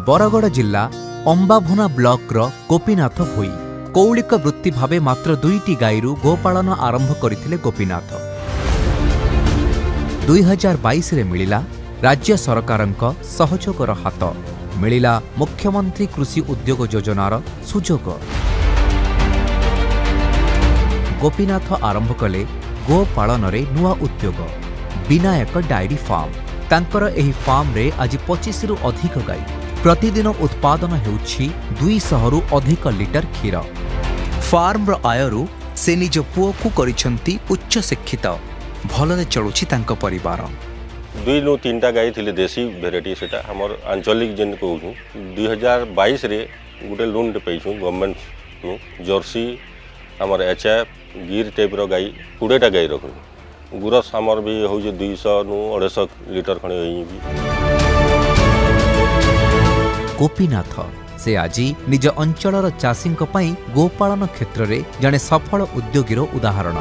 बरगड़ जिला अंबाभना ब्लॉक रो गोपीनाथ भोई कौलिक वृत्ति भावे मात्र 2टी गाईरू गोपालन आरंभ करथिले गोपीनाथ। 2022 रे मिलिला राज्य सरकारक सहयोगर हाथ, मिलिला मुख्यमंत्री कृषि उद्योग योजनार सुजोग। गोपीनाथ आरंभ कले गोपालन रे नुआ उद्योग विनायक डायरी फार्म। तांकर एही फार्म रे आज 25 रु अधिक गाई, प्रतिदिन उत्पादन हेउछि 200 रु अधिक लिटर क्षीर। फार्म रो आयरु से निज पुओ को करिसंती उच्च शिक्षित, भलरे चलुछि तांको परिवार। 2 नु 3टा गाई थिले देसी वेराइटी, सेटा हमर आंचलिक जेन कहू 2022 रे गुटे लोन पैछु गवर्नमेंट नु जर्सी हमर एचएफ गिर टाइप रो गाई 20टा गाई रखु। गुरस हमर भी हो 200 नु 250 लिटर खणे होई भी। गोपीनाथ से आजी निज अंचलर चाषींक पई गोपालन क्षेत्र रे जने सफल उद्योगीर उदाहरण।